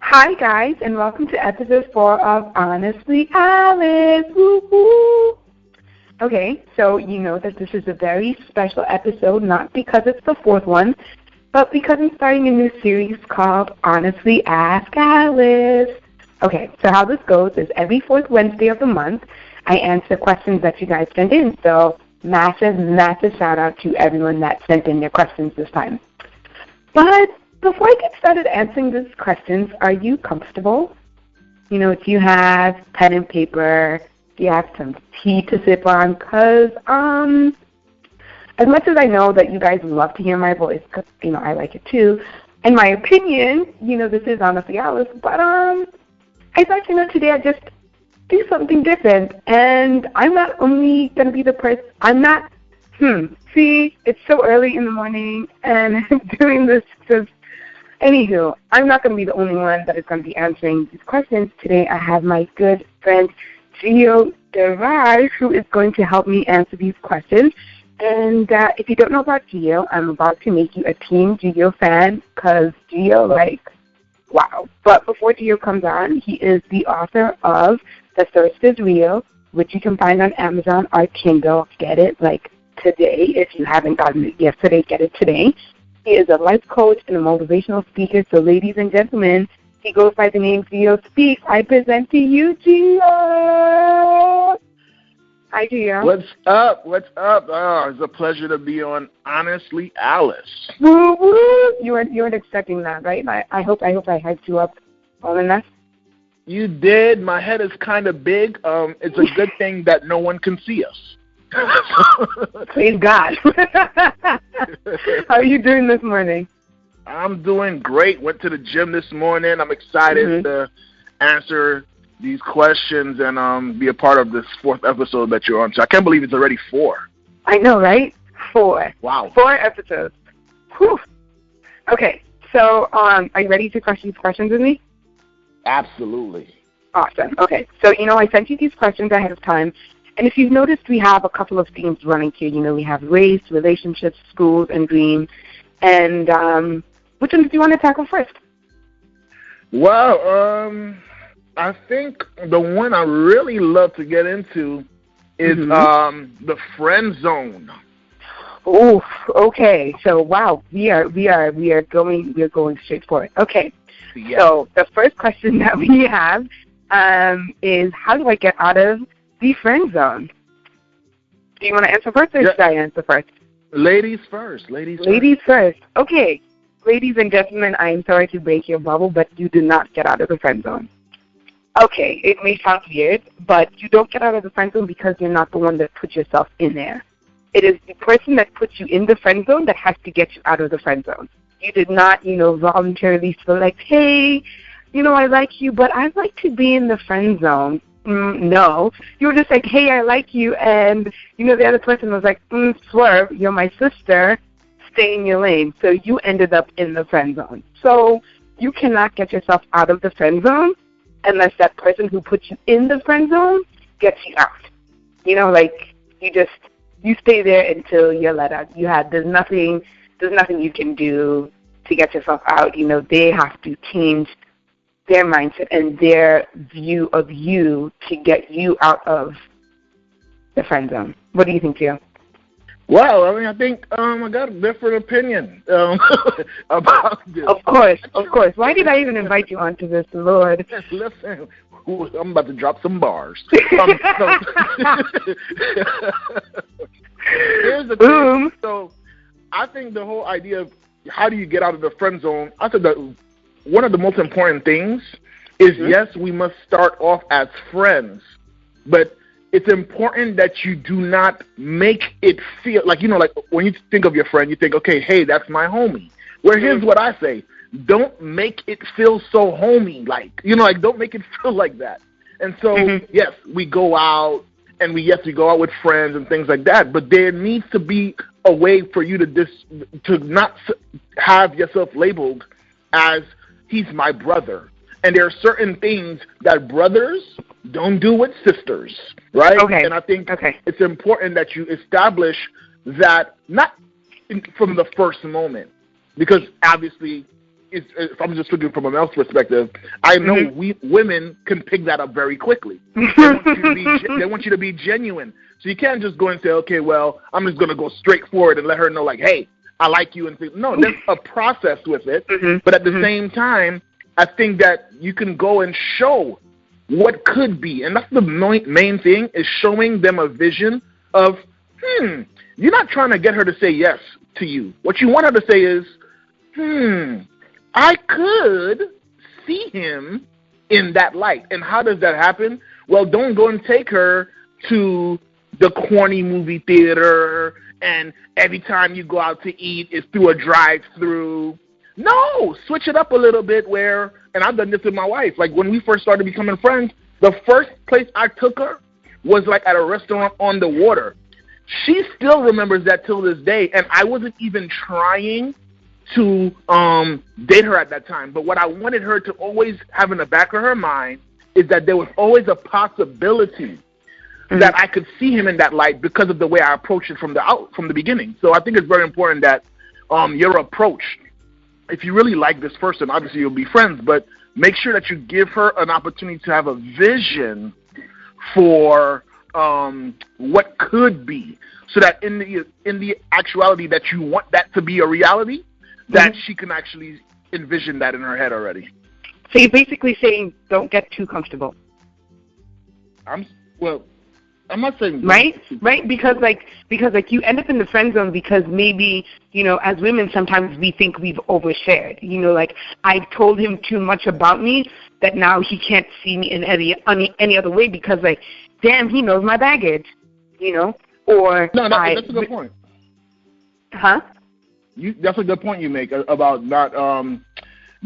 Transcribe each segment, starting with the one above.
Hi, guys, and welcome to episode 4 of Honestly Alice. Woo-hoo. Okay, so you know that this is a very special episode, not because it's the 4th one, but because I'm starting a new series called Honestly Ask Alice. Okay, so how this goes is every 4th Wednesday of the month, I answer questions that you guys send in. So massive shout out to everyone that sent in their questions this time. But before I get started answering these questions, are you comfortable? You know, do you have pen and paper? Do you have some tea to sip on? Because as much as I know that you guys love to hear my voice, because, you know, I like it too, in my opinion, you know, this is Honestly Alice, but I thought, you know, today I'd just do something different. And I'm not only going to be the person, see, it's so early in the morning, and I'm doing this just, anywho, I'm not going to be the only one that is going to be answering these questions. Today I have my good friend, Geo Derice, who is going to help me answer these questions. And if you don't know about Geo, I'm about to make you a Team Geo fan, because Geo, wow. But before Geo comes on, he is the author of The Thirst is Real, which you can find on Amazon or Kindle. Get it, today. If you haven't gotten it yesterday, get it today. He is a life coach and a motivational speaker. So, ladies and gentlemen, he goes by the name Geo Speaks. I present to you, Geo. Hi, Geo. What's up? Oh, it's a pleasure to be on Honestly Alice. Woo woo! You weren't expecting that, right? I hope I hyped you up well enough. You did. My head is kind of big. It's a good thing that no one can see us. Praise God. How are you doing this morning? I'm doing great. Went to the gym this morning. I'm excited to answer these questions and be a part of this 4th episode that you're on. So I can't believe it's already 4. I know, right? 4. Wow. 4 episodes. Whew. Okay, so are you ready to crush these questions with me? Absolutely. Awesome. Okay, so, you know, I sent you these questions ahead of time. And if you've noticed, we have a couple of themes running here. You know, we have race, relationships, schools, and dreams. And which ones do you want to tackle first? Well, I think the one I really love to get into is the friend zone. Oh, okay. So wow, we are going straight for it. Okay. Yeah. So the first question that we have is, how do I get out of the friend zone? Do you want to answer first, or should I answer first? Ladies first. Ladies first. Okay. Ladies and gentlemen, I am sorry to break your bubble, but you do not get out of the friend zone. Okay, it may sound weird, but you don't get out of the friend zone because you're not the one that put yourself in there. It is the person that puts you in the friend zone that has to get you out of the friend zone. You did not, you know, voluntarily select, hey, you know, I like you, but I'd like to be in the friend zone. No. You were just like, hey, I like you, and, you know, the other person was like, swerve, you're my sister, stay in your lane. So you ended up in the friend zone. So you cannot get yourself out of the friend zone unless that person who put you in the friend zone gets you out. You know, you stay there until you're let out. There's nothing you can do to get yourself out. You know, they have to change their mindset and their view of you to get you out of the friend zone. What do you think, Gio? Well, I mean, I think I got a different opinion about this. Of course. Why did I even invite you onto this, Lord? Listen, I'm about to drop some bars. Here's the thing. So I think the whole idea of how do you get out of the friend zone, I think that one of the most important things is, yes, we must start off as friends, but it's important that you do not make it feel like, you know, like when you think of your friend, you think, okay, hey, that's my homie. Well, here's what I say. Don't make it feel so homie-like. You know, don't make it feel like that. And so, yes, we go out, and we go out with friends and things like that, but there needs to be a way for you to not have yourself labeled as he's my brother. And there are certain things that brothers don't do with sisters, right? Okay. And I think it's important that you establish that not from the first moment, because obviously if I'm just looking from a male's perspective, I know we women can pick that up very quickly. They want you to be genuine. So you can't just go and say, okay, well, I'm just going to go straight forward and let her know, like, hey, I like you. And say, no, there's a process with it. But at the same time, I think that you can go and show what could be. And that's the main thing, is showing them a vision of, you're not trying to get her to say yes to you. What you want her to say is, I could see him in that light. And how does that happen? Well, don't go and take her to the corny movie theater, and every time you go out to eat is through a drive-through. No, switch it up a little bit where, and I've done this with my wife, like when we first started becoming friends, the first place I took her was like at a restaurant on the water. She still remembers that till this day, and I wasn't even trying to date her at that time. But what I wanted her to always have in the back of her mind is that there was always a possibility that I could see him in that light because of the way I approached it from the beginning. So I think it's very important that your approach, if you really like this person, obviously you'll be friends, but make sure that you give her an opportunity to have a vision for what could be, so that in the actuality that you want that to be a reality, that she can actually envision that in her head already. So you're basically saying don't get too comfortable. I'm not saying right, because you end up in the friend zone because maybe, as women sometimes we think we've overshared. Like I told him too much about me that now he can't see me in any other way because, like, damn, he knows my baggage. Or that's a good point. Huh? That's a good point you make about not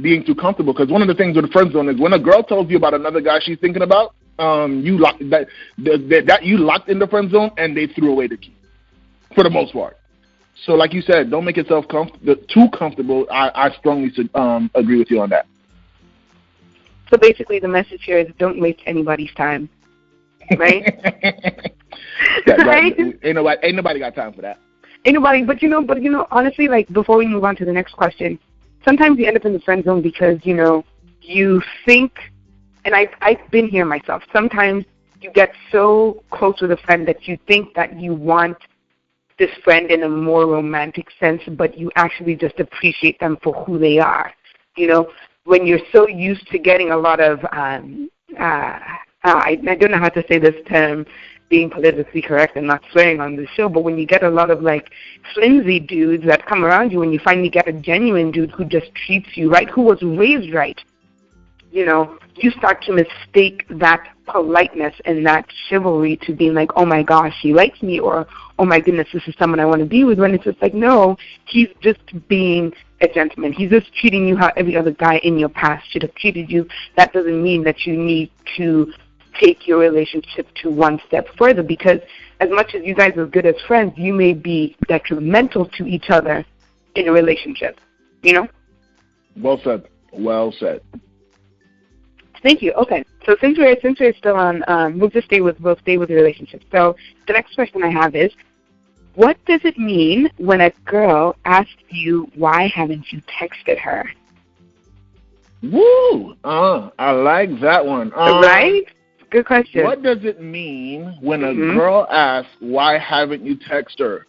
being too comfortable. Because one of the things with the friend zone is when a girl tells you about another guy she's thinking about, you locked in the friend zone, and they threw away the key for the most part. So, like you said, don't make yourself too comfortable. I strongly agree with you on that. So basically, the message here is don't waste anybody's time, right? Right? Ain't nobody got time for that. Ain't nobody, but honestly, like before we move on to the next question, sometimes you end up in the friend zone because you think. And I've been here myself. Sometimes you get so close with a friend that you think that you want this friend in a more romantic sense, but you actually just appreciate them for who they are. When you're so used to getting a lot of, I don't know how to say this term, being politically correct and not swearing on the show, but when you get a lot of like flimsy dudes that come around you, when you finally get a genuine dude who just treats you right, who was raised right, you start to mistake that politeness and that chivalry to being like, oh my gosh, he likes me, or oh my goodness, this is someone I want to be with, when it's just like, no, he's just being a gentleman. He's just treating you how every other guy in your past should have treated you. That doesn't mean that you need to take your relationship to one step further, because as much as you guys are good as friends, you may be detrimental to each other in a relationship, Well said. Well said. Thank you. Okay, so since we're still on, we'll stay with the relationship. So the next question I have is, what does it mean when a girl asks you why haven't you texted her? Woo! I like that one. Right? Good question. What does it mean when a girl asks why haven't you texted her?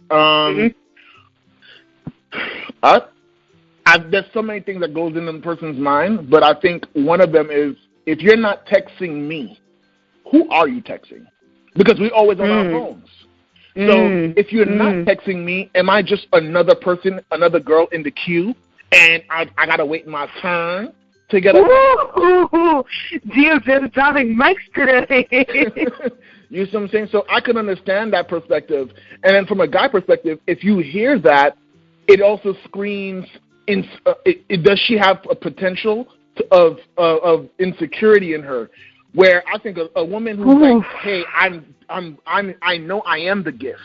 There's so many things that goes into the person's mind, but I think one of them is, if you're not texting me, who are you texting? Because we're always on our phones. So if you're not texting me, am I just another person, another girl in the queue, and I got to wait my turn to get a... Geo just dropping mics today. You see what I'm saying? So I can understand that perspective. And then from a guy perspective, if you hear that, it also screams, does she have a potential of insecurity in her, where I think a woman who's like, hey, I know I am the gift.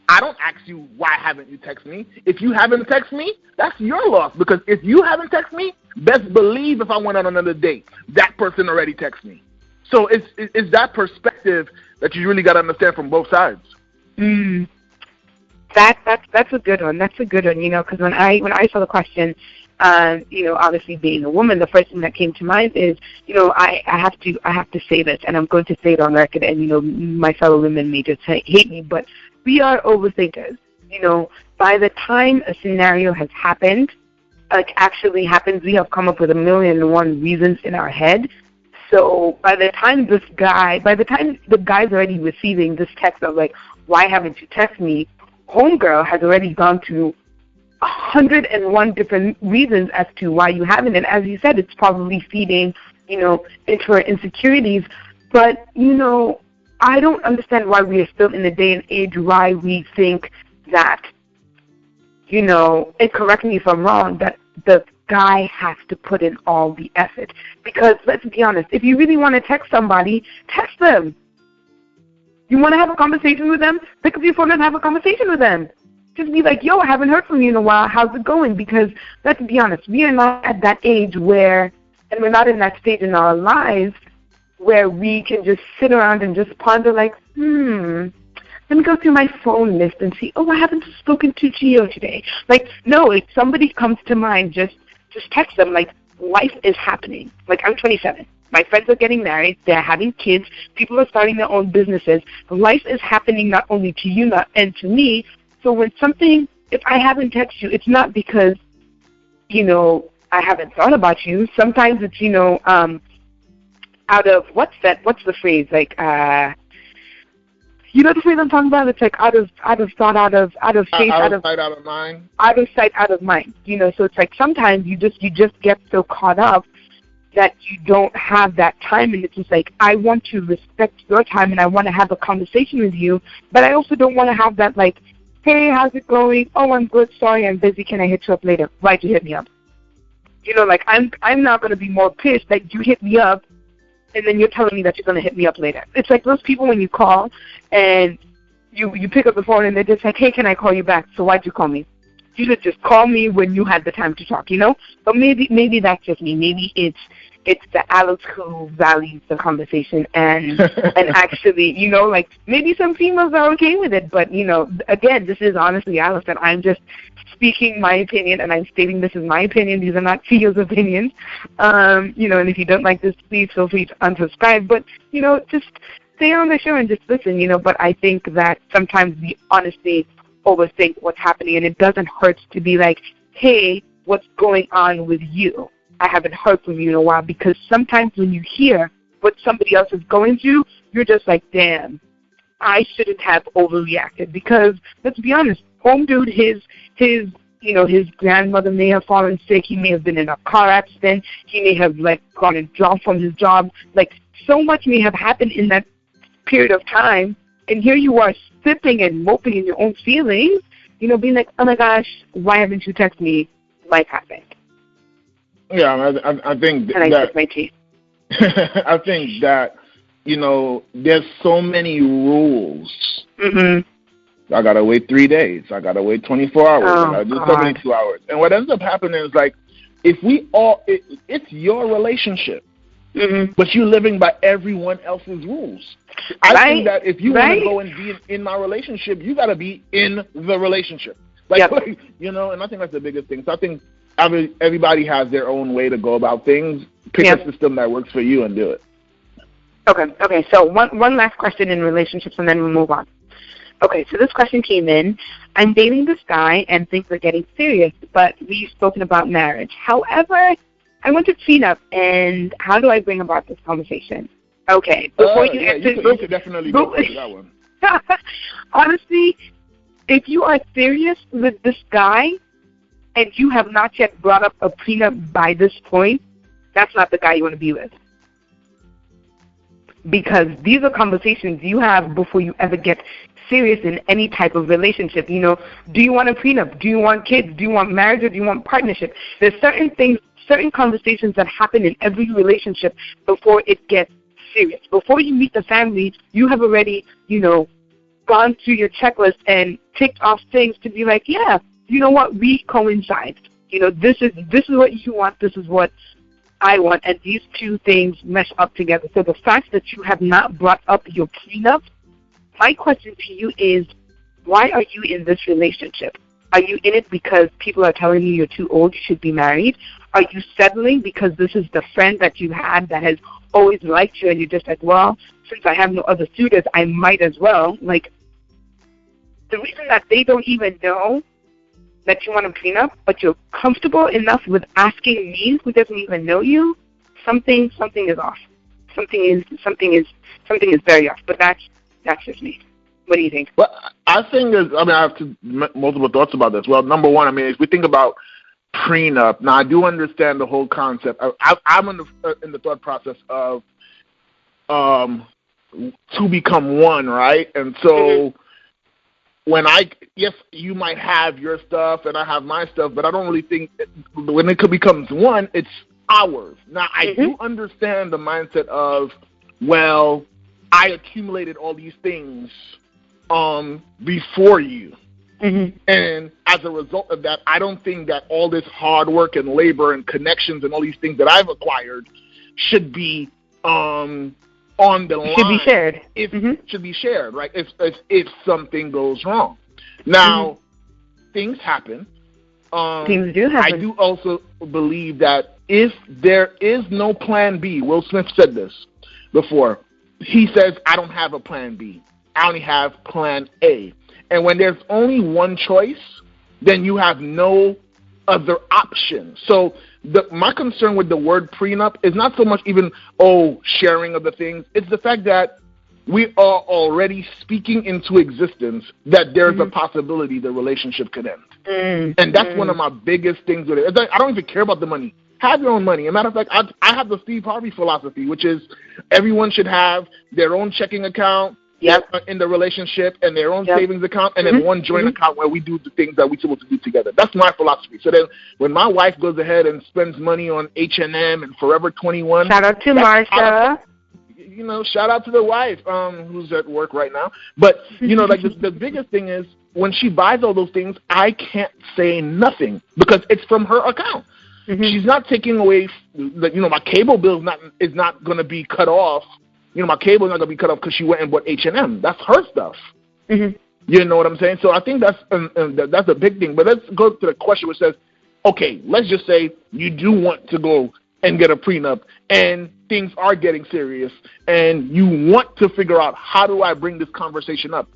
I don't ask you why haven't you texted me. If you haven't texted me, that's your loss, because if you haven't texted me, best believe if I went on another date, that person already texted me. So it's that perspective that you really got to understand from both sides. That's a good one. That's a good one, because when I saw the question, Obviously being a woman, the first thing that came to mind is, I have to say this, and I'm going to say it on record, and, my fellow women may just hate me, but we are overthinkers. By the time a scenario has happened, actually happens, we have come up with 1,000,001 reasons in our head. So by the time the guy's already receiving this text of like, why haven't you texted me? Homegirl has already gone to 101 different reasons as to why you haven't. And as you said, it's probably feeding, into her insecurities. But, I don't understand why we are still in the day and age why we think that, and correct me if I'm wrong, that the guy has to put in all the effort. Because let's be honest, if you really want to text somebody, text them. You want to have a conversation with them? Pick up your phone and have a conversation with them. Just be like, yo, I haven't heard from you in a while. How's it going? Because let's be honest, we are not at that age where, and we're not in that stage in our lives where we can just sit around and just ponder like, let me go through my phone list and see, I haven't spoken to Geo today. Like, no, if somebody comes to mind, just text them. Like, life is happening. Like, I'm 27. My friends are getting married. They're having kids. People are starting their own businesses. Life is happening not only to you and to me. So if I haven't texted you, it's not because, I haven't thought about you. Sometimes it's, out of, what's the phrase? Like, you know the phrase I'm talking about? It's like out of thought, out of faith, out of sight, out of mind. Out of sight, out of mind. So it's like sometimes you just get so caught up that you don't have that time, and it's just like, I want to respect your time and I want to have a conversation with you, but I also don't want to have that like, hey, how's it going? Oh, I'm good. Sorry, I'm busy. Can I hit you up later? Why'd you hit me up? Like I'm not going to be more pissed that you hit me up and then you're telling me that you're going to hit me up later. It's like those people when you call and you pick up the phone and they're just like, hey, can I call you back? So why'd you call me? You should just call me when you had the time to talk, But maybe that's just me. Maybe it's the Alex who values the conversation and actually, like maybe some females are okay with it. But, again, this is honestly Alex, and I'm just speaking my opinion, and I'm stating this is my opinion. These are not Geo's opinions. And if you don't like this, please feel free to unsubscribe. But, just stay on the show and just listen, But I think that sometimes we honestly overthink what's happening, and it doesn't hurt to be like, hey, what's going on with you? I haven't heard from you in a while, because sometimes when you hear what somebody else is going through, you're just like, damn, I shouldn't have overreacted. Because let's be honest, home dude, his grandmother may have fallen sick. He may have been in a car accident. He may have gotten dropped from his job. So much may have happened in that period of time. And here you are sipping and moping in your own feelings, being like, oh my gosh, why haven't you texted me? Life happened. Yeah, I think and I took my teeth. I think that, there's so many rules. Mm-hmm. I got to wait 3 days. I got to wait 24 hours. I got to do 72 hours. And what ends up happening is if we all, it's your relationship. Mm-hmm. But you're living by everyone else's rules. I think that if you want to go and be in my relationship, you got to be in the relationship. And I think that's the biggest thing. So I think everybody has their own way to go about things. Pick a system that works for you and do it. Okay. So one last question in relationships, and then we'll move on. Okay, so this question came in. I'm dating this guy and things are getting serious, but we've spoken about marriage. However, I want to prenup, and how do I bring about this conversation? Okay, before you answer, you could definitely go for that one. Honestly, if you are serious with this guy and you have not yet brought up a prenup by this point, that's not the guy you want to be with. Because these are conversations you have before you ever get serious in any type of relationship. Do you want a prenup? Do you want kids? Do you want marriage, or do you want partnership? There's certain conversations that happen in every relationship before it gets serious. Before you meet the family, you have already, gone through your checklist and ticked off things to be like, yeah, you know what, we coincide. This is what you want, this is what I want, and these two things mesh up together. So the fact that you have not brought up your prenup, my question to you is, why are you in this relationship? Are you in it because people are telling you you're too old, you should be married? Are you settling because this is the friend that you had that has always liked you, and you're just like, well, since I have no other suitors, I might as well? Like, the reason that they don't even know that you want a prenup, but you're comfortable enough with asking me, who doesn't even know you, something is off. Something is very off. But that's just me. What do you think? Well, I think I have multiple thoughts about this. Well, number one, as we think about prenup, now I do understand the whole concept. I'm in the thought process of to become one, right? And so yes, you might have your stuff and I have my stuff, but I don't really think when it becomes one, it's ours. Now, I do understand the mindset of, well, I accumulated all these things before you. And as a result of that, I don't think that all this hard work and labor and connections and all these things that I've acquired should be on the line. Should be shared. Should be shared, right? If something goes wrong. Now, things happen. Things do happen. I do also believe that if there is no plan B, Will Smith said this before. He says, I don't have a plan B. I only have plan A. And when there's only one choice, then you have no other option. So my concern with the word prenup is not so much even, sharing of the things. It's the fact that we are already speaking into existence that there's a possibility the relationship could end. And that's one of my biggest things with it. I don't even care about the money. Have your own money. As a matter of fact, I have the Steve Harvey philosophy, which is everyone should have their own checking account in the relationship and their own savings account, and then one joint account where we do the things that we're supposed to do together. That's my philosophy. So then when my wife goes ahead and spends money on H&M and Forever 21. Shout out to Marsha. Shout out to the wife who's at work right now. But, the biggest thing is when she buys all those things, I can't say nothing because it's from her account. She's not taking away, my cable bill is not going to be cut off. My cable is not going to be cut off because she went and bought H&M. That's her stuff. You know what I'm saying? So I think that's a big thing. But let's go to the question which says, okay, let's just say you do want to go and get a prenup and things are getting serious and you want to figure out how do I bring this conversation up.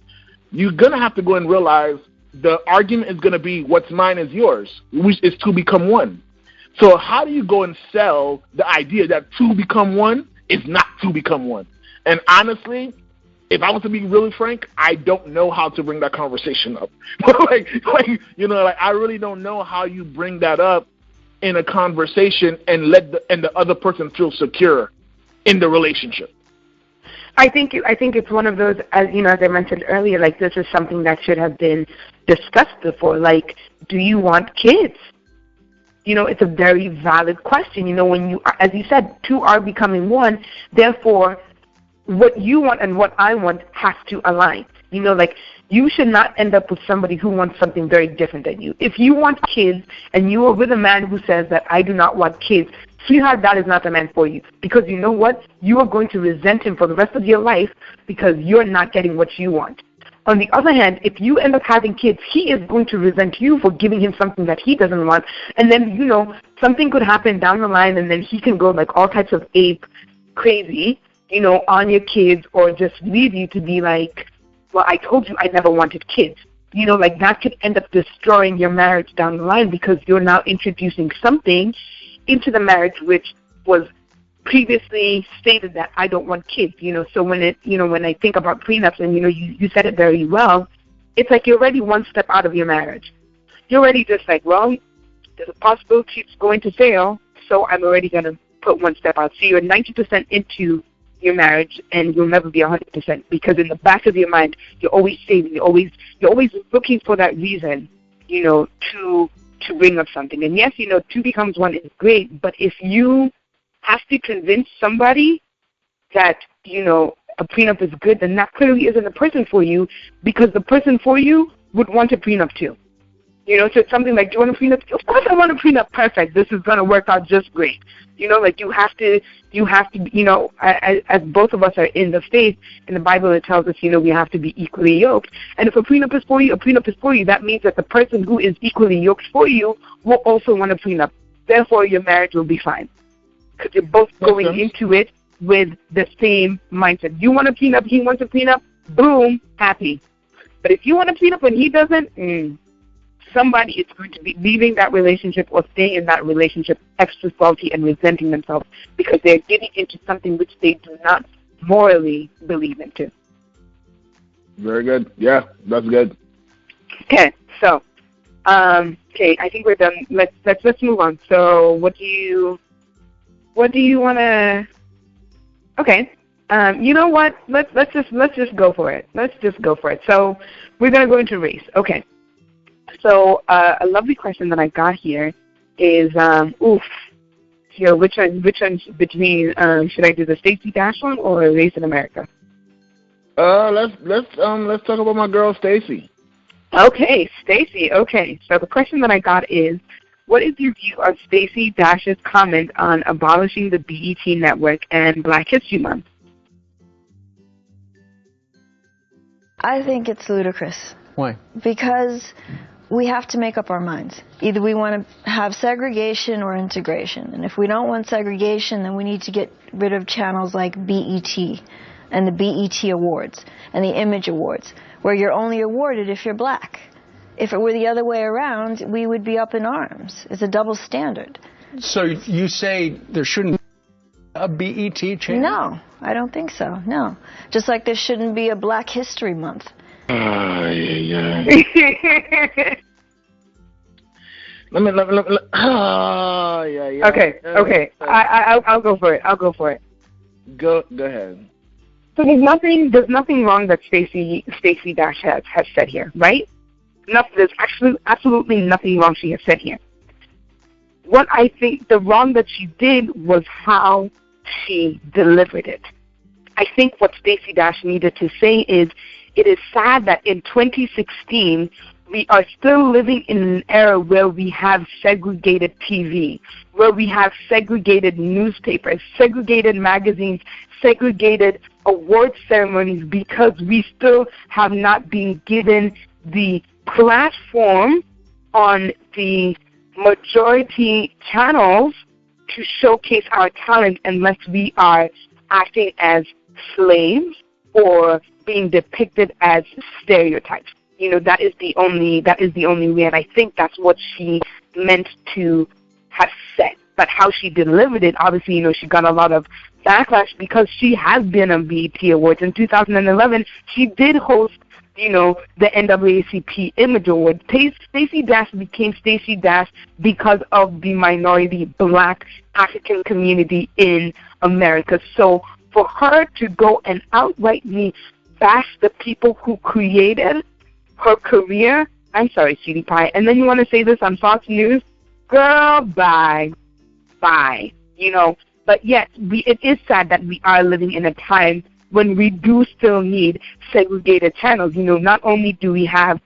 You're going to have to go and realize the argument is going to be what's mine is yours, which is to become one. So how do you go and sell the idea that to become one is not to become one? And honestly, if I was to be really frank, I don't know how to bring that conversation up. I really don't know how you bring that up in a conversation and let the other person feel secure in the relationship. I think it's one of those, as I mentioned earlier, like this is something that should have been discussed before. Like, do you want kids? It's a very valid question. When you, as you said, two are becoming one, therefore, what you want and what I want has to align. You should not end up with somebody who wants something very different than you. If you want kids and you are with a man who says that I do not want kids, sweetheart, that is not the man for you. Because you know what? You are going to resent him for the rest of your life because you're not getting what you want. On the other hand, if you end up having kids, he is going to resent you for giving him something that he doesn't want. And then, something could happen down the line and then he can go like all types of ape crazy, on your kids or just leave you to be like, well, I told you I never wanted kids. That could end up destroying your marriage down the line because you're now introducing something into the marriage which was previously stated that I don't want kids, so when I think about prenups and, you said it very well, it's like you're already one step out of your marriage. You're already just like, well, there's a possibility it's going to fail, so I'm already going to put one step out. So you're 90% into your marriage and you'll never be 100% because in the back of your mind, you're always saving, you're always looking for that reason, to bring up something. And yes, two becomes one is great, but if you have to convince somebody that, a prenup is good, then that clearly isn't a person for you because the person for you would want a prenup too. You know, so it's something like, do you want a prenup? Of course I want a prenup. Perfect. This is going to work out just great. You know, like you have to, you know, as both of us are in the faith, in the Bible it tells us, you know, we have to be equally yoked. And if a prenup is for you, a prenup is for you. That means that the person who is equally yoked for you will also want a prenup. Therefore, your marriage will be fine. Because you're both going into it with the same mindset. You want a prenup, he wants a prenup, boom, happy. But if you want a prenup and he doesn't, somebody is going to be leaving that relationship or staying in that relationship extra salty and resenting themselves because they're getting into something which they do not morally believe into. Very good. Yeah, that's good. Okay, so, okay, I think we're done. Let's move on. So, what do you want to? Okay, you know what? Let's just go for it. Let's just go for it. So, we're gonna go into race. Okay. So a lovely question that I got here is, which one between should I do the Stacey Dash one or Race in America? Let's talk about my girl Stacey. Okay, Stacey. Okay, so the question that I got is, what is your view on Stacey Dash's comment on abolishing the BET network and Black History Month? I think it's ludicrous. Why? Because we have to make up our minds. Either we want to have segregation or integration. And if we don't want segregation, then we need to get rid of channels like BET and the BET Awards and the Image Awards, where you're only awarded if you're black. If it were the other way around, we would be up in arms. It's a double standard. So you say there shouldn't be a BET channel? No, I don't think so, no. Just like there shouldn't be a Black History Month. Yeah. Okay. I'll go for it. Go ahead. So there's nothing wrong that Stacey Dash has said here, right? There's actually absolutely nothing wrong she has said here. What I think the wrong that she did was how she delivered it. I think what Stacey Dash needed to say is, it is sad that in 2016, we are still living in an era where we have segregated TV, where we have segregated newspapers, segregated magazines, segregated award ceremonies, because we still have not been given the platform on the majority channels to showcase our talent unless we are acting as slaves or being depicted as stereotypes. You know, that is the only way, and I think that's what she meant to have said. But how she delivered it, obviously, you know, she got a lot of backlash because she has been on BET Awards. In 2011, she did host, you know, the NAACP Image Award. Stacey Dash became Stacey Dash because of the minority Black African community in America. So for her to go and outrightly bash the people who created her career, I'm sorry, Cutie Pie, and then you want to say this on Fox News? Girl, bye. You know, but yet it is sad that we are living in a time when we do still need segregated channels. You know, not only do we have,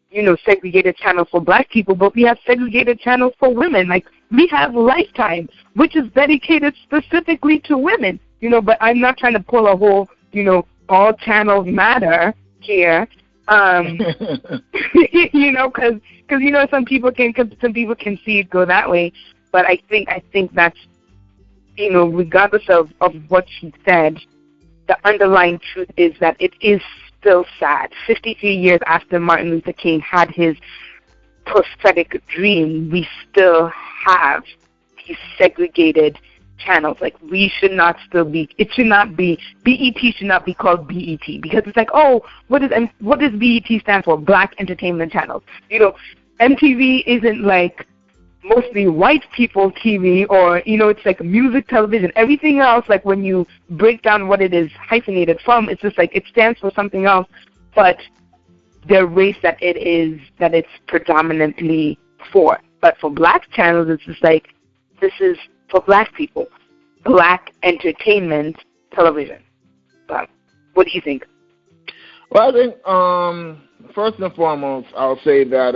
you know, segregated channels for black people, but we have segregated channels for women. Like, we have Lifetime, which is dedicated specifically to women. You know, but I'm not trying to pull a whole, you know, all channels matter here. You know, because you know, some people can see it go that way. But I think that's, you know, regardless of what she said, the underlying truth is that it is still sad. 53 years after Martin Luther King had his prophetic dream, we still have these segregated channels. Like, we should not still be, it should not be, BET should not be called BET, because it's like, oh, what does BET stand for? Black Entertainment Channels. You know, MTV isn't like mostly white people TV, or, you know, it's like music television. Everything else, like when you break down what it is hyphenated from, it's just like it stands for something else, but the race that it's predominantly for. But for black channels, it's just like, this is for black people, Black Entertainment Television. But what do you think? Well, I think first and foremost, I'll say that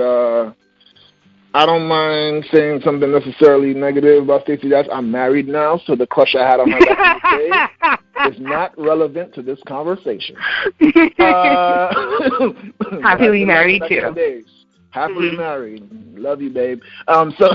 I don't mind saying something necessarily negative about Stacey Dash. I'm married now, so the crush I had on her back in the day is not relevant to this conversation. Happily married too. Happily married. Love you, babe. So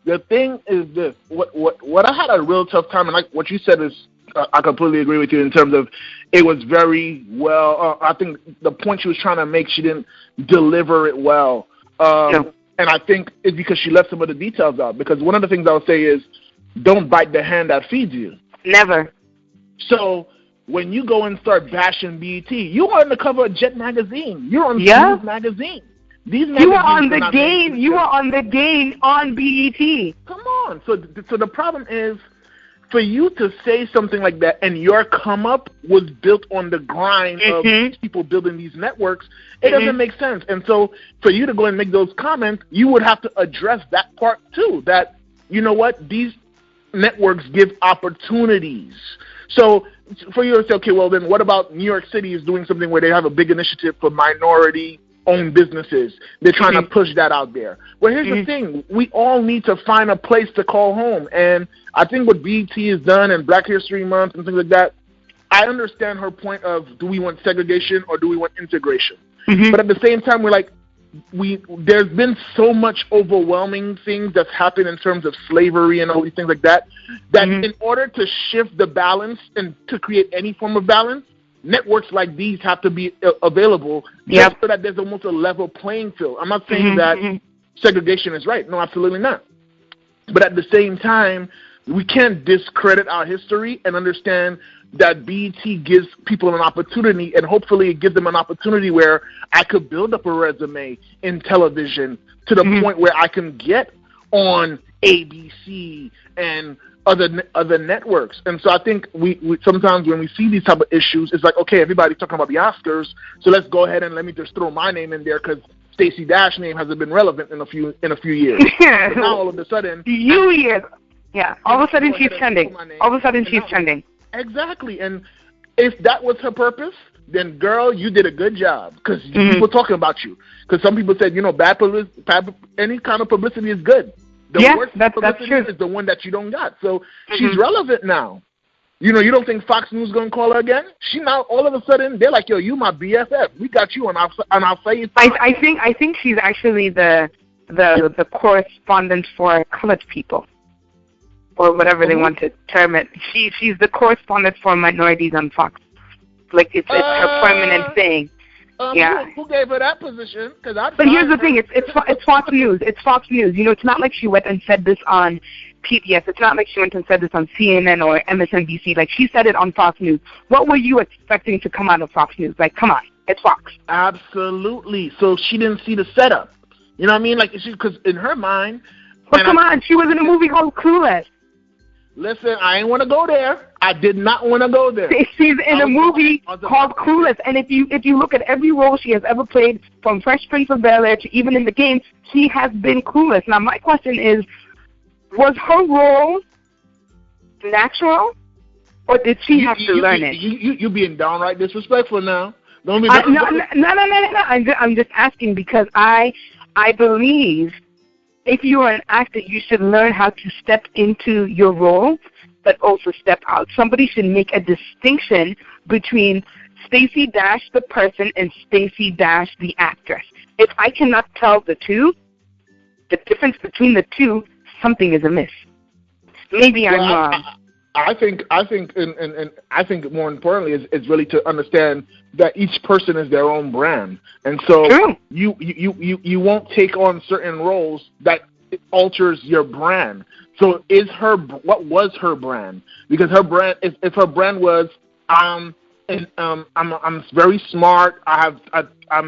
the thing is this: what I had a real tough time, and like what you said is, I completely agree with you in terms of it was very well. I think the point she was trying to make, she didn't deliver it well. And I think it's because she left some of the details out. Because one of the things I would say is, don't bite the hand that feeds you. Never. So when you go and start bashing BET, you are on the cover of Jet magazine. You're on Smooth magazine. You are on the game. You are on the game on BET. Come on. So the problem is, for you to say something like that, and your come up was built on the grind of these people building these networks, it doesn't make sense. And so for you to go and make those comments, you would have to address that part too, that, you know what, these networks give opportunities. So for you to say, okay, well then what about New York City is doing something where they have a big initiative for minority-owned businesses? They're trying to push that out there. Well, here's the thing. We all need to find a place to call home. And I think what BET has done and Black History Month and things like that, I understand her point of, do we want segregation or do we want integration? But at the same time, we're like, there's been so much overwhelming things that's happened in terms of slavery and all these things like that, that in order to shift the balance and to create any form of balance, networks like these have to be available just so that there's almost a level playing field. I'm not saying that segregation is right. No, absolutely not. But at the same time, we can't discredit our history and understand that BET gives people an opportunity, and hopefully it gives them an opportunity where I could build up a resume in television to the point where I can get on ABC and other networks. And so I think we sometimes when we see these type of issues, it's like, okay, everybody's talking about the Oscars, so let's go ahead and let me just throw my name in there because Stacey Dash's name hasn't been relevant in a few years. But now all of a sudden, all of a sudden she's trending. All of a sudden she's trending. Exactly. And if that was her purpose, then girl, you did a good job because people talking about you. Because some people said, bad publicity, any kind of publicity is good. The worst publicity is the one that you don't got. So she's relevant now. You don't think Fox News is going to call her again? She now, all of a sudden, they're like, yo, you my BFF. We got you on our face. I think she's actually the correspondent for colored people, or whatever they want to term it. She's the correspondent for minorities on Fox. Like, it's her permanent thing. Who gave her that position? But here's the thing: it's Fox News. It's Fox News. It's not like she went and said this on PBS. It's not like she went and said this on CNN or MSNBC. Like, she said it on Fox News. What were you expecting to come out of Fox News? Like, come on, it's Fox. Absolutely. So she didn't see the setup. You know what I mean? Like, because in her mind. But come on, she was in a movie called Clueless. Listen, I ain't want to go there. I did not want to go there. She's in a movie called Clueless, and if you look at every role she has ever played, from Fresh Prince of Bel-Air to even in the game, she has been clueless. Now, my question is, was her role natural, or did she have to learn it? You being downright disrespectful now. Don't be. No. I'm just asking because I believe, if you are an actor, you should learn how to step into your role, but also step out. Somebody should make a distinction between Stacey Dash, the person, and Stacey Dash, the actress. If I cannot tell the two, the difference between the two, something is amiss. Maybe I'm wrong. I think, and I think more importantly is really to understand that each person is their own brand, and so you won't take on certain roles that alters your brand. So what was her brand? Because her brand, if her brand was I'm very smart, I'm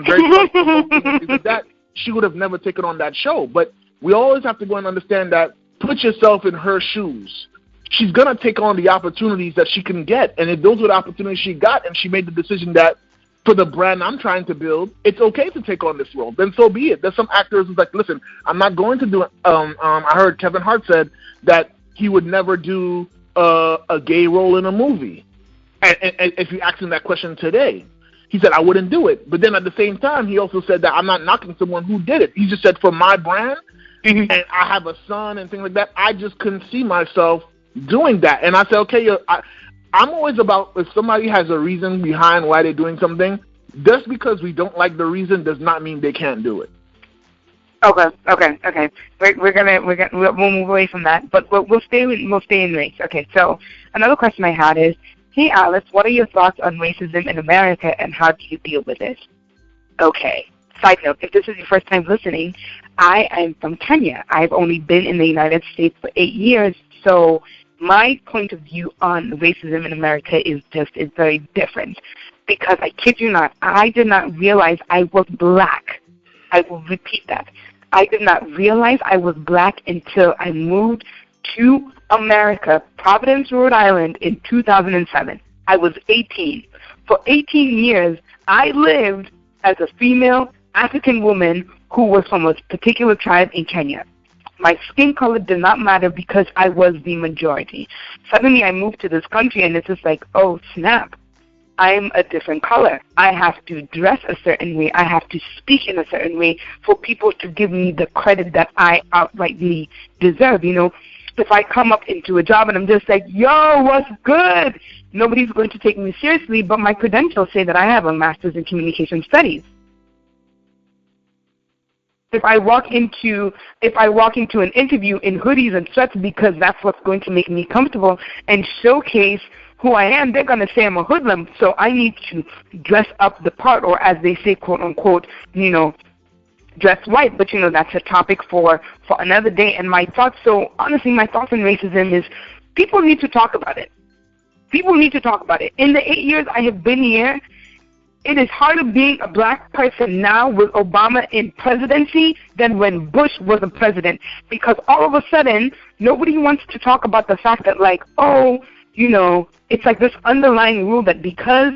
very like that, she would have never taken on that show. But we always have to go and understand that. Put yourself in her shoes. She's going to take on the opportunities that she can get. And if those were the opportunities she got and she made the decision that for the brand I'm trying to build, it's okay to take on this role, then so be it. There's some actors who's like, listen, I'm not going to do it. I heard Kevin Hart said that he would never do a gay role in a movie. And if you ask him that question today, he said, I wouldn't do it. But then at the same time, he also said that I'm not knocking someone who did it. He just said, for my brand, and I have a son and things like that, I just couldn't see myself doing that. And I said, okay, I'm always about, if somebody has a reason behind why they're doing something, just because we don't like the reason does not mean they can't do it. Okay. We'll move away from that, but we'll stay in race. Okay. So another question I had is, hey Alice, what are your thoughts on racism in America and how do you deal with it? Okay. Side note: if this is your first time listening, I am from Kenya. I've only been in the United States for 8 years, so my point of view on racism in America is very different. Because I kid you not, I did not realize I was black. I will repeat that. I did not realize I was black until I moved to America, Providence, Rhode Island, in 2007. I was 18. For 18 years, I lived as a female African woman who was from a particular tribe in Kenya. My skin color did not matter because I was the majority. Suddenly I moved to this country and it's just like, oh, snap. I'm a different color. I have to dress a certain way. I have to speak in a certain way for people to give me the credit that I outrightly deserve. You know, if I come up into a job and I'm just like, yo, what's good? Nobody's going to take me seriously, but my credentials say that I have a master's in communication studies. If I walk into an interview in hoodies and sweats because that's what's going to make me comfortable and showcase who I am, they're going to say I'm a hoodlum. So I need to dress up the part, or as they say, quote unquote, you know, dress white. But, you know, that's a topic for another day. And my thoughts, so honestly, my thoughts on racism is people need to talk about it. People need to talk about it. In the 8 years I have been here, it is harder being a black person now with Obama in presidency than when Bush was a president. Because all of a sudden, nobody wants to talk about the fact that, like, oh, you know, it's like this underlying rule that because,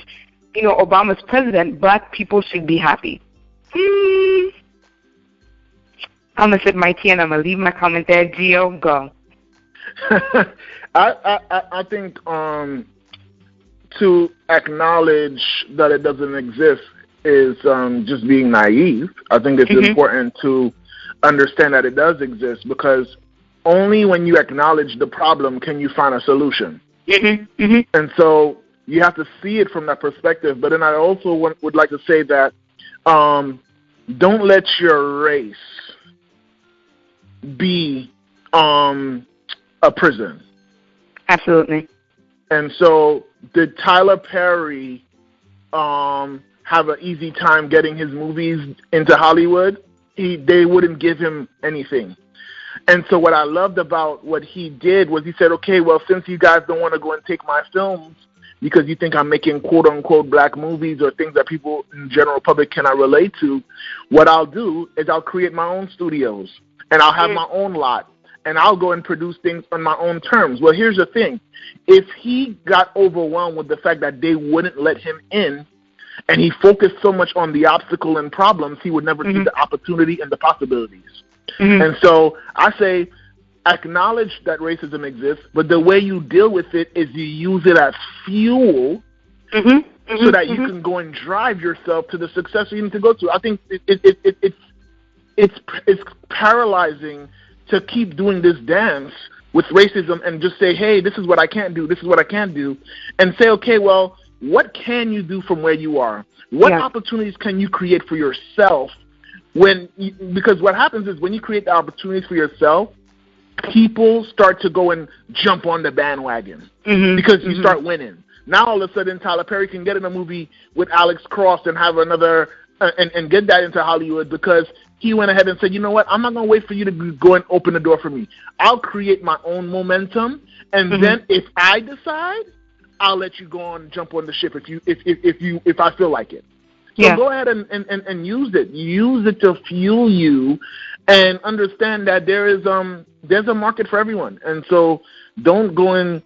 you know, Obama's president, black people should be happy. I'm going to sip my tea and I'm going to leave my comment there. Geo, go. I think to acknowledge that it doesn't exist is just being naive. I think it's important to understand that it does exist, because only when you acknowledge the problem can you find a solution. And so you have to see it from that perspective. But then I also would like to say that don't let your race be a prison. Absolutely. And so did Tyler Perry have an easy time getting his movies into Hollywood? They wouldn't give him anything. And so what I loved about what he did was he said, okay, well, since you guys don't want to go and take my films because you think I'm making quote-unquote black movies or things that people in general public cannot relate to, what I'll do is I'll create my own studios and I'll have my own lot and I'll go and produce things on my own terms. Well, here's the thing. If he got overwhelmed with the fact that they wouldn't let him in and he focused so much on the obstacle and problems, he would never see the opportunity and the possibilities. And so I say acknowledge that racism exists, but the way you deal with it is you use it as fuel so that you can go and drive yourself to the success you need to go to. I think it's paralyzing to keep doing this dance with racism and just say, hey, this is what I can't do, this is what I can't do, and say, okay, well, what can you do from where you are? What opportunities can you create for yourself? Because what happens is when you create the opportunities for yourself, people start to go and jump on the bandwagon because you start winning. Now all of a sudden Tyler Perry can get in a movie with Alex Cross and have another and get that into Hollywood because he went ahead and said, you know what, I'm not going to wait for you to go and open the door for me. I'll create my own momentum, and then if I decide, I'll let you go on and jump on the ship if I feel like it. So go ahead and use it. Use it to fuel you, and understand that there's a market for everyone. And so don't go and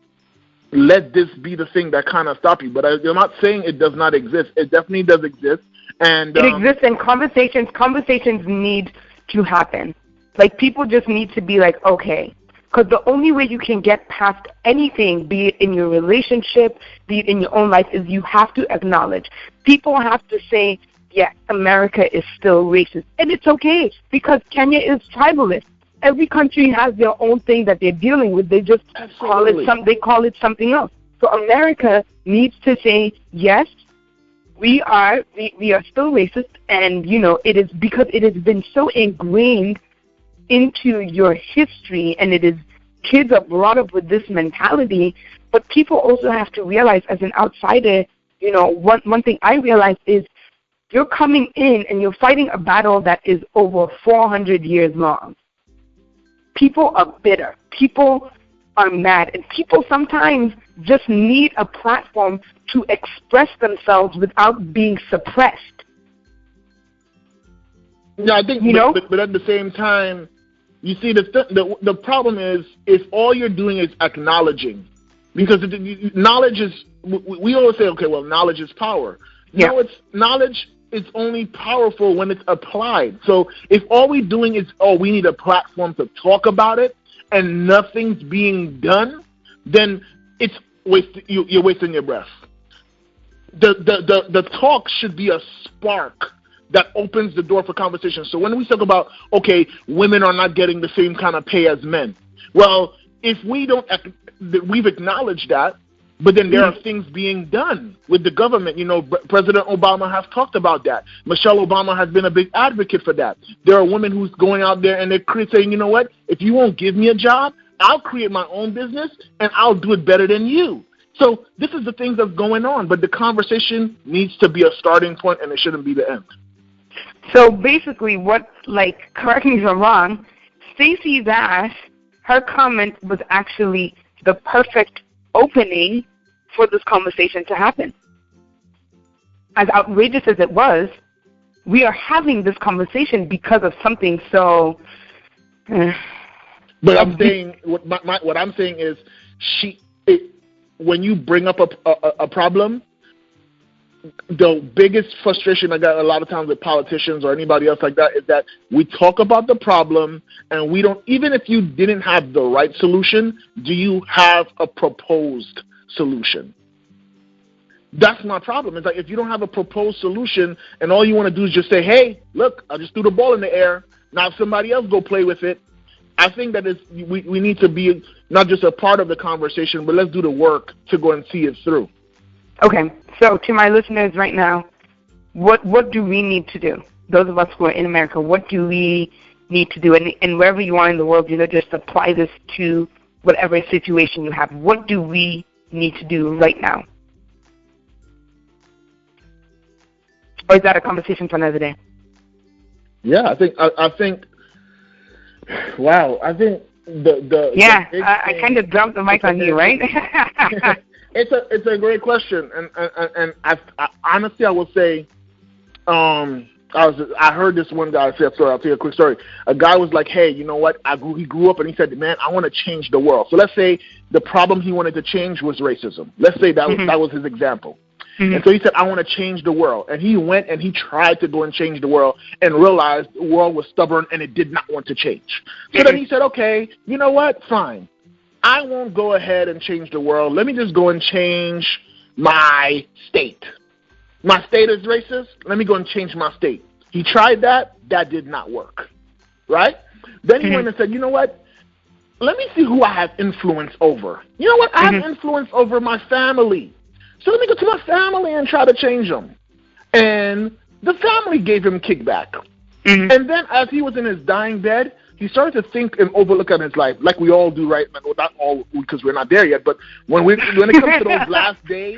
let this be the thing that kind of stop you. But I'm not saying it does not exist. It definitely does exist. And it exists, and conversations need to happen. Like, people just need to be like, okay, Because the only way you can get past anything, be it in your relationship, be it in your own life, is you have to acknowledge. People have to say, yes, America is still racist. And it's okay, because Kenya is tribalist. Every country has their own thing that they're dealing with. They just call it something else. So America needs to say, yes, we are still racist, and it is because it has been so ingrained into your history, and kids are brought up with this mentality. But people also have to realize, as an outsider, one thing I realized is you're coming in and you're fighting a battle that is over 400 years long. People are bitter. People are mad, and people sometimes just need a platform to express themselves without being suppressed. Yeah, I think, but at the same time, you see, the problem is all you're doing is acknowledging, because knowledge is. We always say, okay, well, knowledge is power. Yeah. No, knowledge is only powerful when it's applied. So if all we're doing is, we need a platform to talk about it, and nothing's being done, then you're wasting your breath. The talk should be a spark that opens the door for conversation. So when we talk about, okay, women are not getting the same kind of pay as men, well, if we've acknowledged that, but then there are things being done with the government. President Obama has talked about that. Michelle Obama has been a big advocate for that. There are women who's going out there and they're saying, you know what, if you won't give me a job, I'll create my own business and I'll do it better than you. So this is the things that's going on, but the conversation needs to be a starting point, and it shouldn't be the end. So basically correct me if I'm wrong, Stacey's her comment was actually the perfect opening for this conversation to happen. As outrageous as it was, we are having this conversation because of something so... But I'm saying, what I'm saying is, when you bring up a problem, the biggest frustration I got a lot of times with politicians or anybody else like that is that we talk about the problem and we don't, even if you didn't have the right solution, do you have a proposed solution? That's my problem. It's like, if you don't have a proposed solution and all you want to do is just say, hey, look, I just threw the ball in the air, now somebody else go play with it. I think that we need to be not just a part of the conversation, but let's do the work to go and see it through. Okay, so to my listeners right now, what do we need to do? Those of us who are in America, what do we need to do? And wherever you are in the world, just apply this to whatever situation you have. What do we need to do right now? Or is that a conversation for another day? Yeah, I think. Wow, I think I kind of dumped the mic on you, right? It's a great question, and I honestly I will say, I heard this one guy say a story. I'll tell you a quick story. A guy was like, hey, you know what? He grew up and he said, man, I want to change the world. So let's say the problem he wanted to change was racism. Let's say that was his example. And so he said, I want to change the world. And he went and he tried to go and change the world and realized the world was stubborn and it did not want to change. So then he said, okay, you know what? Fine. I won't go ahead and change the world. Let me just go and change my state. My state is racist. Let me go and change my state. He tried that. That did not work. Right? Then he went and said, you know what? Let me see who I have influence over. You know what? I have influence over my family. So let me go to my family and try to change them. And the family gave him kickback. And then as he was in his dying bed, he started to think and overlook at his life, like we all do, right? Well, not all, because we're not there yet, but when it comes to those last days,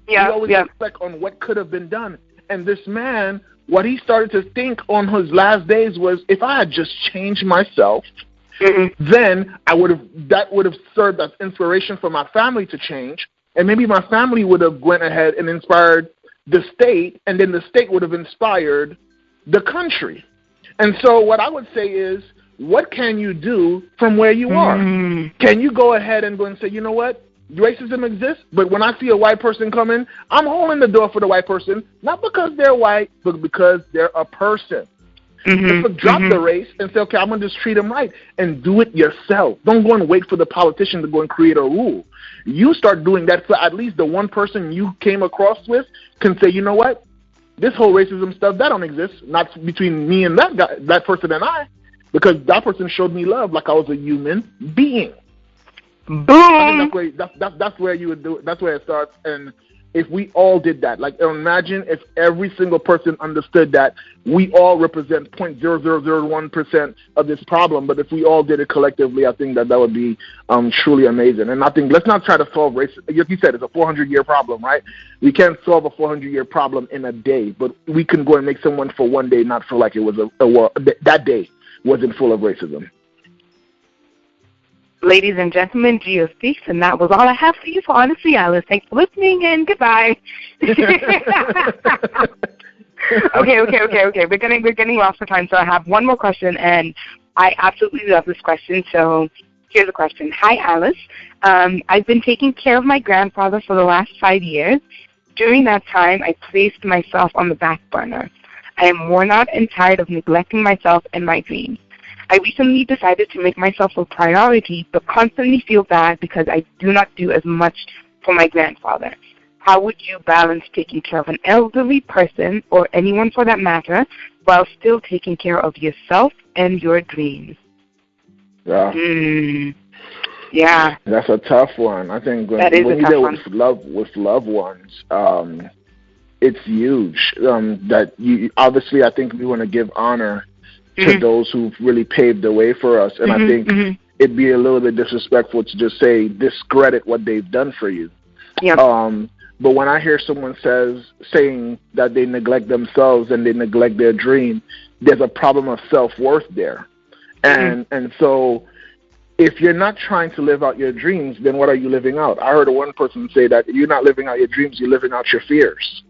we always reflect on what could have been done. And this man, what he started to think on his last days was, if I had just changed myself, then that would have served as inspiration for my family to change. And maybe my family would have went ahead and inspired the state, and then the state would have inspired the country. And so what I would say is, what can you do from where you are? Can you go ahead and go and say, you know what? Racism exists, but when I see a white person coming, I'm holding the door for the white person, not because they're white, but because they're a person. Drop the race and say, okay, I'm going to just treat him right, and do it yourself. Don't go and wait for the politician to go and create a rule. You start doing that, so at least the one person you came across with can say, you know what, this whole racism stuff, that don't exist, not between me and that guy, that person and I, because that person showed me love like I was a human being. Boom. I think that's where you would do it. That's where it starts. And if we all did that, like imagine if every single person understood that we all represent 0.0001% of this problem, but if we all did it collectively, I think that would be truly amazing. And I think let's not try to solve racism. Like you said, it's a 400-year problem, right? We can't solve a 400-year problem in a day, but we can go and make someone for one day not feel like it was that day wasn't full of racism. Ladies and gentlemen, Geo Speaks, and that was all I have for you for Honestly Alice. Thanks for listening, and goodbye. Okay. We're getting lost for time, so I have one more question, and I absolutely love this question. So here's the question. Hi, Alice. I've been taking care of my grandfather for the last 5 years. During that time, I placed myself on the back burner. I am worn out and tired of neglecting myself and my dreams. I recently decided to make myself a priority, but constantly feel bad because I do not do as much for my grandfather. How would you balance taking care of an elderly person, or anyone for that matter, while still taking care of yourself and your dreams? Yeah. Yeah. That's a tough one. I think when you deal with loved ones, it's huge. That you obviously, I think we want to give honor to those who've really paved the way for us. And I think it'd be a little bit disrespectful to just say discredit what they've done for you. Yeah. But when I hear someone saying that they neglect themselves and they neglect their dream, there's a problem of self-worth there. And so if you're not trying to live out your dreams, then what are you living out? I heard one person say that you're not living out your dreams, you're living out your fears.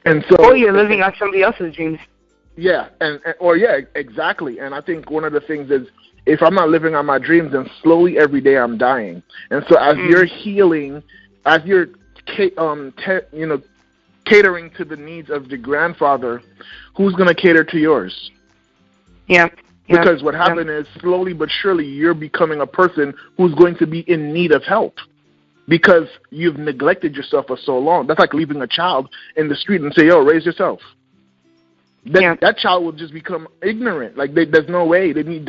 And so, or you're living out somebody else's dreams. Yeah, exactly. And I think one of the things is, if I'm not living out my dreams, then slowly every day I'm dying. And so as you're healing, as you're catering to the needs of the grandfather, who's going to cater to yours? Yeah. Because what happened is, slowly but surely, you're becoming a person who's going to be in need of help because you've neglected yourself for so long. That's like leaving a child in the street and say, yo, raise yourself. That child will just become ignorant. Like there's no way. They need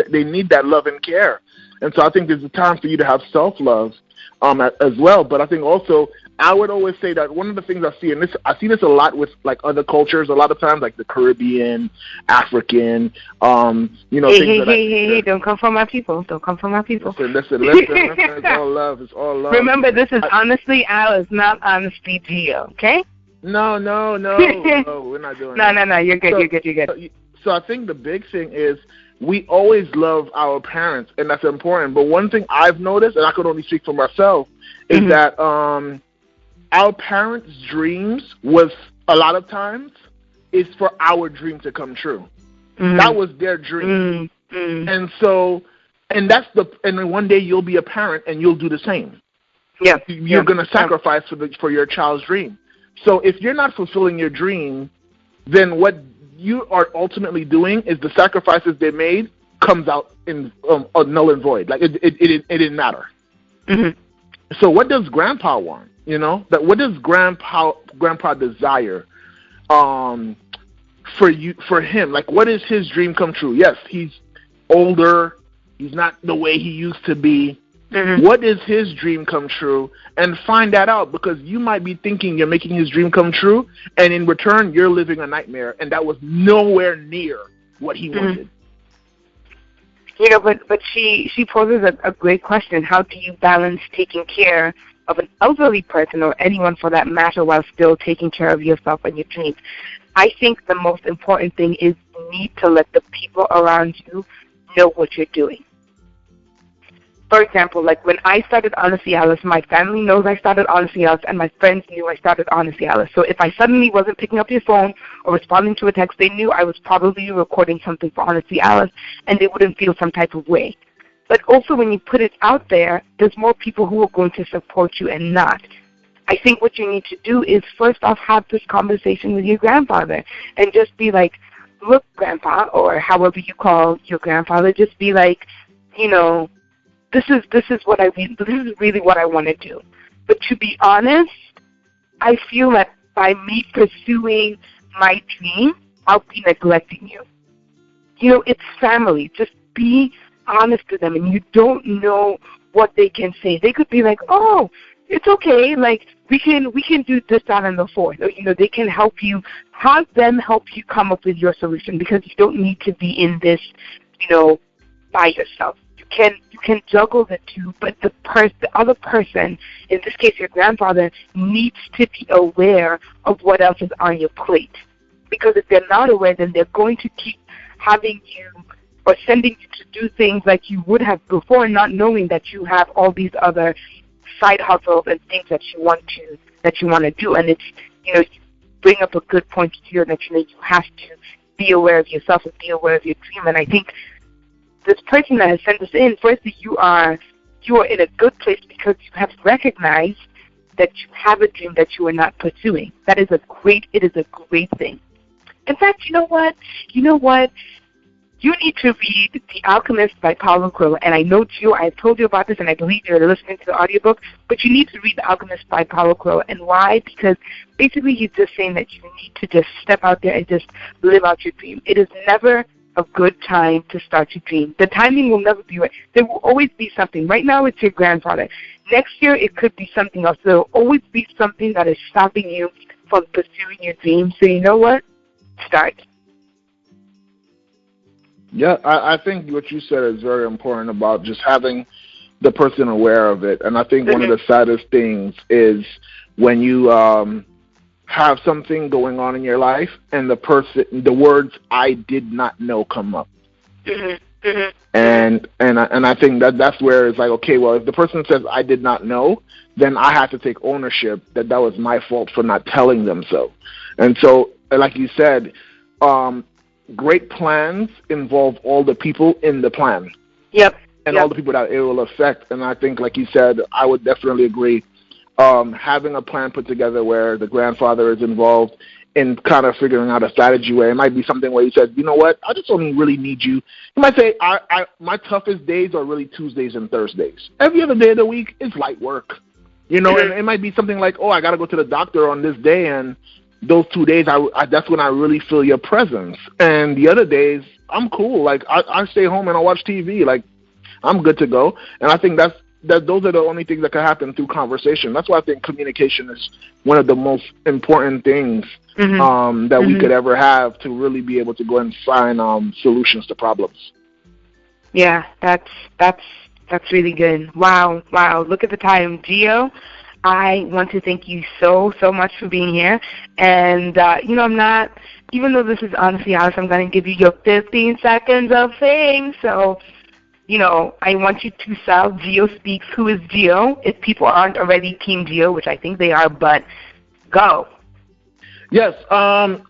that love and care. And so I think there's a time for you to have self-love as well. But I think also, I would always say that one of the things I see this a lot with like other cultures, a lot of times like the Caribbean, African, Hey, don't come from my people. Don't come from my people. Listen, it's all love. It's all love. Remember, this is Honestly Alice, not Honestly Geo, okay? No, we're not doing that. No, you're good. So I think the big thing is we always love our parents, and that's important. But one thing I've noticed, and I could only speak for myself, is that our parents' dreams was a lot of times is for our dream to come true. That was their dream. And so, and then one day you'll be a parent and you'll do the same. Yeah. You're going to sacrifice for your child's dream. So if you're not fulfilling your dream, then what you are ultimately doing is the sacrifices they made comes out in null and void. Like it didn't matter. So what does Grandpa want? What does Grandpa desire for him? Like, what is his dream come true? Yes, he's older. He's not the way he used to be. What is his dream come true? And find that out, because you might be thinking you're making his dream come true, and in return, you're living a nightmare, and that was nowhere near what he wanted. But she poses a great question. How do you balance taking care of an elderly person, or anyone for that matter, while still taking care of yourself and your dreams? I think the most important thing is you need to let the people around you know what you're doing. For example, like when I started Honestly Alice, my family knows I started Honestly Alice, and my friends knew I started Honestly Alice. So if I suddenly wasn't picking up your phone or responding to a text, they knew I was probably recording something for Honestly Alice, and they wouldn't feel some type of way. But also when you put it out there, there's more people who are going to support you and not. I think what you need to do is first off have this conversation with your grandfather and just be like, look, Grandpa, or however you call your grandfather, just be like, this is really what I want to do. But to be honest, I feel that by me pursuing my dream, I'll be neglecting you. It's family. Just be honest to them, and you don't know what they can say. They could be like, oh, it's okay, like we can do this, that, and the fourth. Or, they can help you, have them help you come up with your solution, because you don't need to be in this, by yourself. You can juggle the two, but the other person, in this case your grandfather, needs to be aware of what else is on your plate. Because if they're not aware, then they're going to keep having you or sending you to do things like you would have before, not knowing that you have all these other side hustles and things that you want to do. And it's, you bring up a good point here that, you have to be aware of yourself and be aware of your dream. And I think this person that has sent us in, firstly, you are in a good place because you have recognized that you have a dream that you are not pursuing. It is a great thing. In fact, you know what? You need to read The Alchemist by Paulo Coelho. And I know, Geo, I've told you about this, and I believe you're listening to the audiobook, but you need to read The Alchemist by Paulo Coelho. And why? Because basically he's just saying that you need to just step out there and just live out your dream. It is never a good time to start your dream. The timing will never be right. There will always be something. Right now it's your grandfather. Next year it could be something else. There will always be something that is stopping you from pursuing your dream. So you know what? Start. Yeah, I think what you said is very important about just having the person aware of it. And I think one of the saddest things is when you have something going on in your life and the words "I did not know" come up. And I think that's where it's like, okay, well, if the person says "I did not know," then I have to take ownership that was my fault for not telling them so. And so, like you said, great plans involve all the people in the plan. Yep. And all the people that it will affect. And I think, like you said, I would definitely agree. Having a plan put together where the grandfather is involved in kind of figuring out a strategy where it might be something where he says, you know what, I just only really need you. He might say, my toughest days are really Tuesdays and Thursdays. Every other day of the week is light work. And it might be something like, oh, I got to go to the doctor on this day, and those 2 days, that's when I really feel your presence. And the other days, I'm cool. Like, I stay home and I watch TV. Like, I'm good to go. And I think that those are the only things that can happen through conversation. That's why I think communication is one of the most important things that we could ever have to really be able to go and find solutions to problems. Yeah, that's really good. Wow. Look at the time, Geo. I want to thank you so much for being here. And, I'm not, even though this is honestly honest, I'm going to give you your 15 seconds of fame. So, I want you to sell Geo Speaks. Who is Geo? If people aren't already Team Geo, which I think they are, but go. Yes.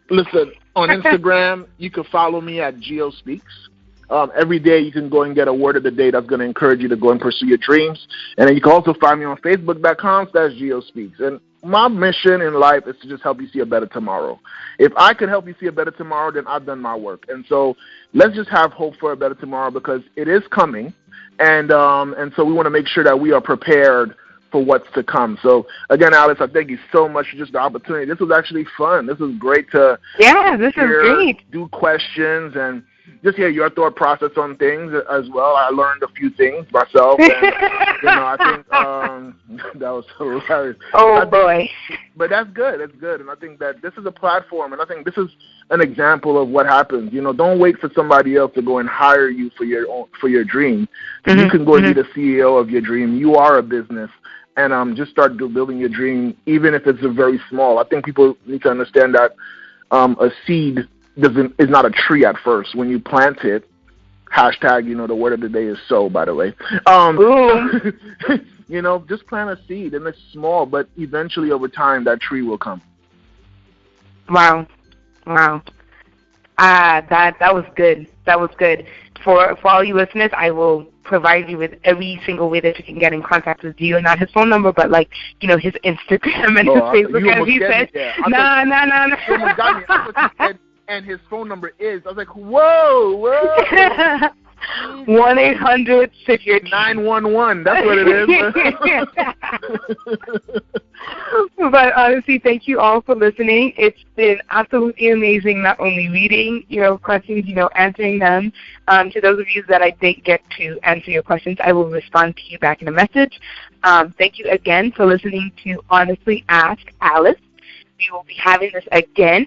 Listen, on Instagram, you can follow me at Geo Speaks. Every day you can go and get a word of the day that's going to encourage you to go and pursue your dreams. And then you can also find me on Facebook.com/Geo Speaks. And my mission in life is to just help you see a better tomorrow. If I could help you see a better tomorrow, then I've done my work. And so let's just have hope for a better tomorrow, because it is coming. And so we want to make sure that we are prepared for what's to come. So again, Alice, I thank you so much for just the opportunity. This was actually fun. This was great to do questions and just hear your thought process on things as well. I learned a few things myself, and I think that was hilarious. Boy! But that's good. It's good, and I think that this is a platform, and I think this is an example of what happens. Don't wait for somebody else to go and hire you for your dream. You can go and be the CEO of your dream. You are a business, and just start building your dream, even if it's very small. I think people need to understand that a seed is not a tree at first. When you plant it, #, the word of the day is sow, by the way. Just plant a seed, and it's small, but eventually over time that tree will come. Wow. That was good. That was good. For all you listeners, I will provide you with every single way that you can get in contact with Geo. Not his phone number, but his Instagram and his Facebook. As he said, no. and his phone number is. I was like, whoa. 1-800-SIT-YOUR-TEETH. 911. That's what it is. But honestly, thank you all for listening. It's been absolutely amazing not only reading your questions, answering them. To those of you that I didn't get to answer your questions, I will respond to you back in a message. Thank you again for listening to Honestly Ask Alice. We will be having this again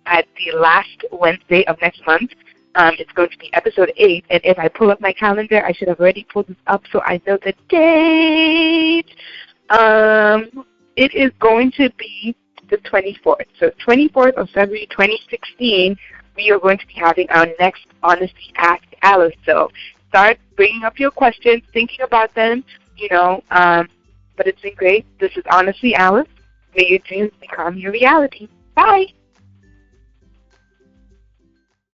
at the last Wednesday of next month. It's going to be episode 8, and if I pull up my calendar, I should have already pulled this up so I know the date. It is going to be the 24th. So 24th of February 2016, we are going to be having our next Honestly Ask Alice. So start bringing up your questions, thinking about them, but it's been great. This is Honestly Alice. May your dreams become your reality. Bye.